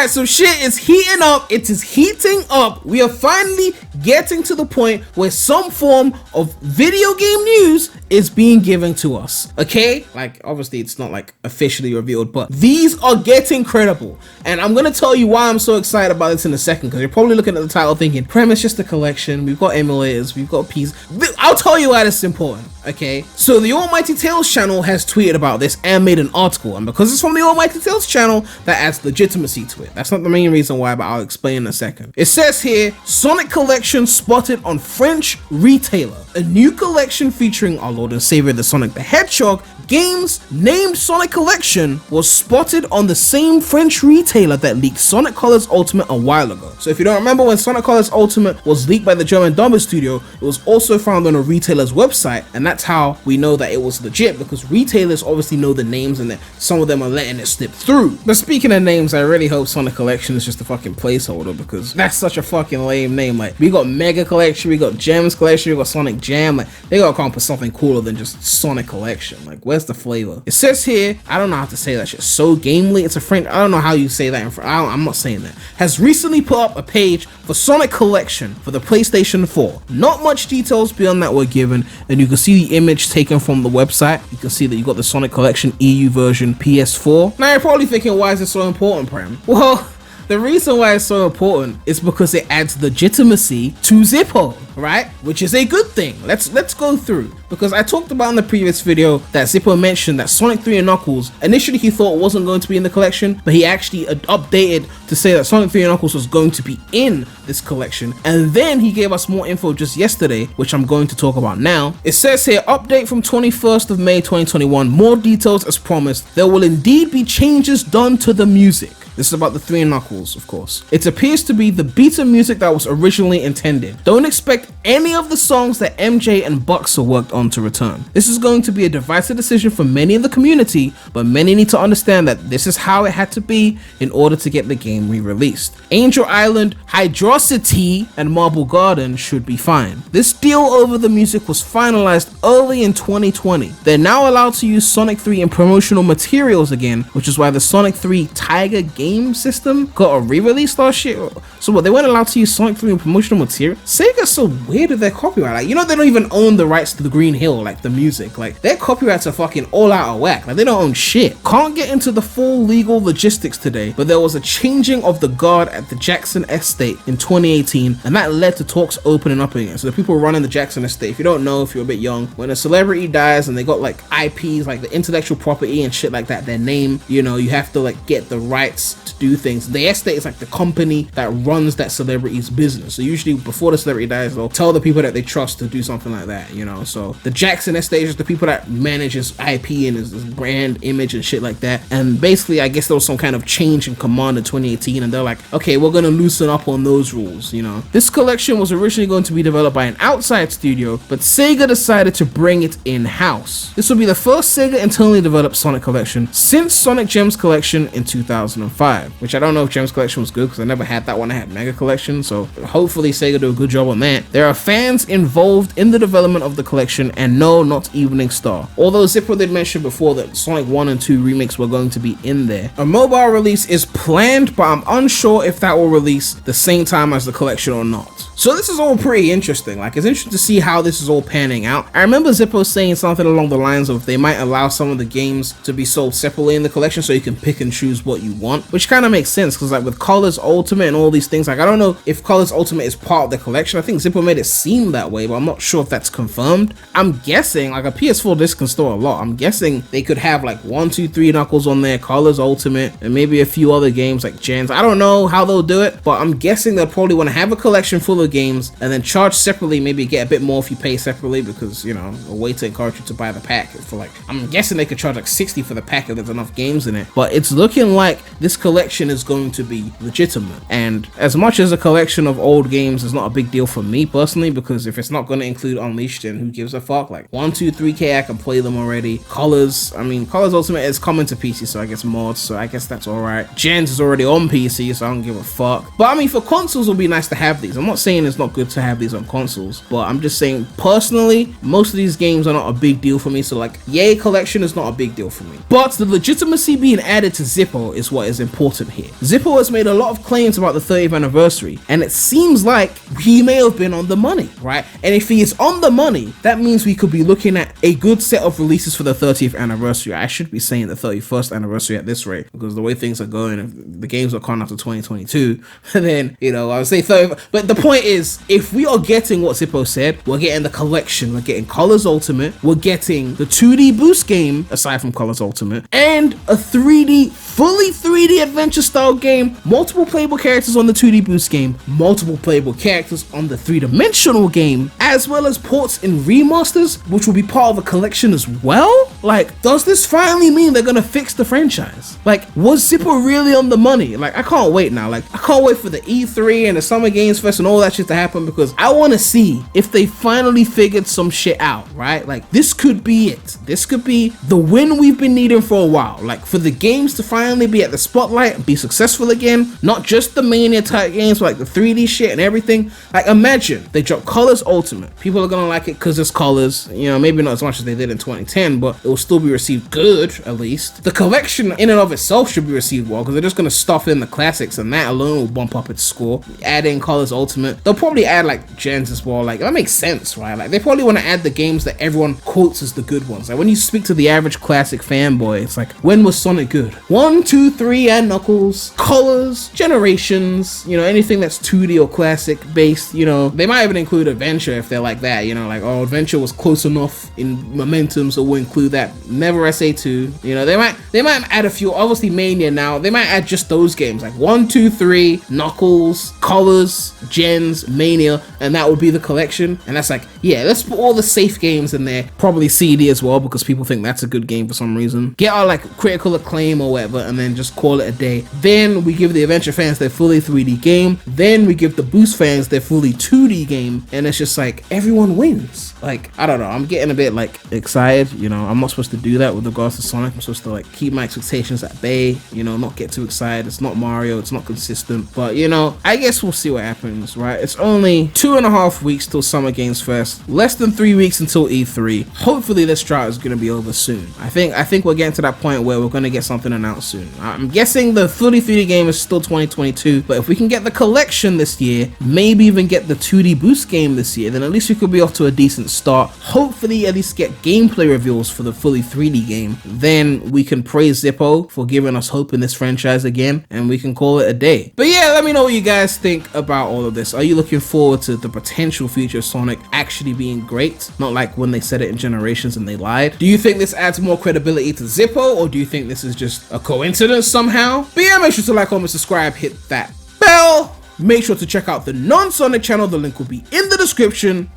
Alright, so shit is heating up. It is heating up. We are finally getting to the point where some form of video game news is being given to us. Okay? Like, obviously it's not like officially revealed, but these are getting credible. And I'm gonna tell you why I'm so excited about this in a second, because you're probably looking at the title thinking, Prem, it's just a collection. We've got emulators, we've got PCs. I'll tell you why this is important. Okay, so the Almighty Tales channel has tweeted about this and made an article, and because it's from the Almighty Tales channel, that adds legitimacy to it. That's not the main reason why, but I'll explain in a second. It says here, Sonic collection spotted on French retailer. A new collection featuring our Lord and Savior the Sonic the Hedgehog games named Sonic Collection was spotted on the same French retailer that leaked Sonic Colors Ultimate a while ago. So if you don't remember, when Sonic Colors Ultimate was leaked by the German Dumber Studio, it was also found on a retailer's website, and that's how we know that it was legit, because retailers obviously know the names and that some of them are letting it slip through. But speaking of names, I really hope Sonic Collection is just a fucking placeholder, because that's such a fucking lame name. Like, we got Mega Collection, we got Gems Collection, we got Sonic Jam. Like, they gotta come up with something cooler than just Sonic Collection. Like, where's the flavor? It says here, I don't know how to say that shit. So Gamely, it's a French, I don't know how you say that in French. I'm not saying that. Has recently put up a page for Sonic Collection for the PlayStation 4. Not much details beyond that were given, and you can see the image taken from the website. You can see that you got the Sonic Collection EU version PS4. Now you're probably thinking, why is this so important, Prem? Well, the reason why it's so important is because it adds legitimacy to Zippo, right? Which is a good thing. Let's go through, because I talked about in the previous video that Zippo mentioned that Sonic 3 and Knuckles, initially he thought wasn't going to be in the collection, but he actually updated to say that Sonic 3 and Knuckles was going to be in this collection, and then he gave us more info just yesterday, which I'm going to talk about now. It says here, update from 21st of May 2021, more details as promised. There will indeed be changes done to the music. This is about the 3 and Knuckles, of course. It appears to be the beta music that was originally intended. Don't expect any of the songs that MJ and Buxer worked on to return. This is going to be a divisive decision for many in the community, but many need to understand that this is how it had to be in order to get the game re-released. Angel Island, Hydrocity, and Marble Garden should be fine. This deal over the music was finalized early in 2020. They're now allowed to use Sonic 3 in promotional materials again, which is why the Sonic 3 Tiger game system got a re-release last year. So what, they weren't allowed to use Sonic 3 in promotional material? Sega's so weird with their copyright. Like, you know, they don't even own the rights to the Green Hill, like the music. Like, their copyrights are fucking all out of whack. Like, they don't own shit. Can't get into the full legal logistics today, but there was a changing of the guard at the Jackson Estate in 2018, and that led to talks opening up again. So the people running the Jackson Estate, if you don't know, if you're a bit young, when a celebrity dies and they got like IPs, like the intellectual property and shit like that, their name, you know, you have to like get the rights to do things. The estate is like the company that runs that celebrity's business. So usually before the celebrity dies, they'll tell the people that they trust to do something like that, you know. So the Jackson Estate is the people that manage his IP and his brand image and shit like that. And basically, I guess there was some kind of change in command in 2018, and they're like, okay, we're gonna loosen up on those rules, you know. This collection was originally going to be developed by an outside studio, but Sega decided to bring it in-house. This will be the first Sega internally developed Sonic collection since Sonic Gems Collection in 2005, which I don't know if Gems Collection was good because I never had that one. I had Mega Collection, so hopefully Sega do a good job on that. There are fans involved in the development of the collection, and no, not Evening Star. Although Zippo did mention before that Sonic 1 and 2 remakes were going to be in there. A mobile release is planned, but I'm unsure if that will release the same time as the collection or not. So this is all pretty interesting. Like, it's interesting to see how this is all panning out. I remember Zippo saying something along the lines of they might allow some of the games to be sold separately in the collection so you can pick and choose what you want, which kind of makes sense, because like with Colors Ultimate and all these things, like I don't know if Colors Ultimate is part of the collection. I think Zippo made it seem that way, but I'm not sure if that's confirmed. I'm guessing like a PS4 disc can store a lot. I'm guessing they could have like 1, 2, 3 Knuckles on there, Colors Ultimate, and maybe a few other games like Gens. I don't know how they'll do it, but I'm guessing they'll probably want to have a collection full of games and then charge separately, maybe get a bit more if you pay separately, because, you know, a way to encourage you to buy the pack for like, I'm guessing they could charge like 60 for the pack if there's enough games in it. But it's looking like this collection is going to be legitimate, and as much as a collection of old games is not a big deal for me personally, because if it's not going to include Unleashed, then who gives a fuck? Like 1, 2, 3K, I can play them already. Colors, I mean, Colors Ultimate is coming to PC, so I guess mods, so I guess that's alright. Gens is already on PC, so I don't give a fuck. But I mean, for consoles, it'll be nice to have these. I'm not saying it's not good to have these on consoles, but I'm just saying, personally, most of these games are not a big deal for me, so like, yay, collection is not a big deal for me. But the legitimacy being added to Zippo is what is important here. Zippo has made a lot of claims about the 30th anniversary, and it seems like he may have been on the money, right? And if he is on the money, that means we could be looking at a good set of releases for the 30th anniversary. I should be saying the 31st anniversary at this rate, because the way things are going, if the games are coming after 2022, then, you know, I would say 30. But the point is, if we are getting what Zippo said, we're getting the collection, we're getting Colors Ultimate, we're getting the 2D boost game, aside from Colors Ultimate, and a 3D, fully 3D adventure style game, multiple playable characters on the 2D boost game, multiple playable characters on the 3-dimensional game, as well as ports and remasters, which will be part of a collection as well. Like, does this finally mean they're gonna fix the franchise? Like, was Zippo really on the money? Like, I can't wait now. Like, I can't wait for the E3 and the Summer Games Fest and all that shit to happen, because I want to see if they finally figured some shit out, right? Like, this could be it. This could be the win we've been needing for a while. Like, for the games to finally be at the spotlight and be successful again, not just the Mania type games, but like the 3D shit and everything. Like, imagine they drop Colors Ultimate. People are gonna like it because it's Colors, you know, maybe not as much as they did in 2010, but it will still be received good, at least. The collection in and of itself should be received well, because they're just gonna stuff in the classics, and that alone will bump up its score. Add in Colors Ultimate. They'll probably add like gens as well. Like, that makes sense, right? Like, they probably want to add the games that everyone quotes as the good ones. Like, when you speak to the average classic fanboy, it's like, when was Sonic good? 1, 2, 3, and Knuckles, Colors, Generations, you know, anything that's 2D or classic based, you know. They might even include Adventure if they're like that, you know, like, oh, Adventure was close enough in momentum, so we'll include that. Never SA2, you know. They might add a few, obviously Mania now, they might add just those games, like 1, 2, 3, Knuckles, Colors, Gens, Mania, and that would be the collection. And that's like, yeah, let's put all the safe games in there, probably CD as well, because people think that's a good game for some reason. Get our like critical acclaim or whatever, and then just call it a day. Then we give the Adventure fans their fully 3D game, then we give the Boost fans their fully 2D game, and it's just like, everyone wins. Like, I don't know, I'm getting a bit like excited, you know. I'm not supposed to do that with regards to Sonic. I'm supposed to like keep my expectations at bay, you know, not get too excited. It's not Mario, it's not consistent, but you know, I guess we'll see what happens, right? It's only 2.5 weeks till Summer Games Fest, less than 3 weeks until E3. Hopefully this drought is going to be over soon. I think we're getting to that point where we're going to get something announced soon. I'm guessing the fully 3D game is still 2022, but if we can get the collection this year, maybe even get the 2D boost game this year, then at least we could be off to a decent start. Hopefully at least get gameplay reveals for the fully 3D game. Then we can praise Zippo for giving us hope in this franchise again, and we can call it a day. But yeah, let me know what you guys think about all of this. Are you looking forward to the potential future of Sonic actually being great? Not like when they said it in Generations and they lied. Do you think this adds more credibility to Zippo, or do you think this is just a coincidence somehow? But yeah, make sure to like, comment, subscribe, hit that bell. Make sure to check out the non-Sonic channel. The link will be in the description.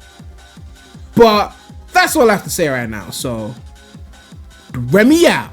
But that's all I have to say right now. So, Premy out.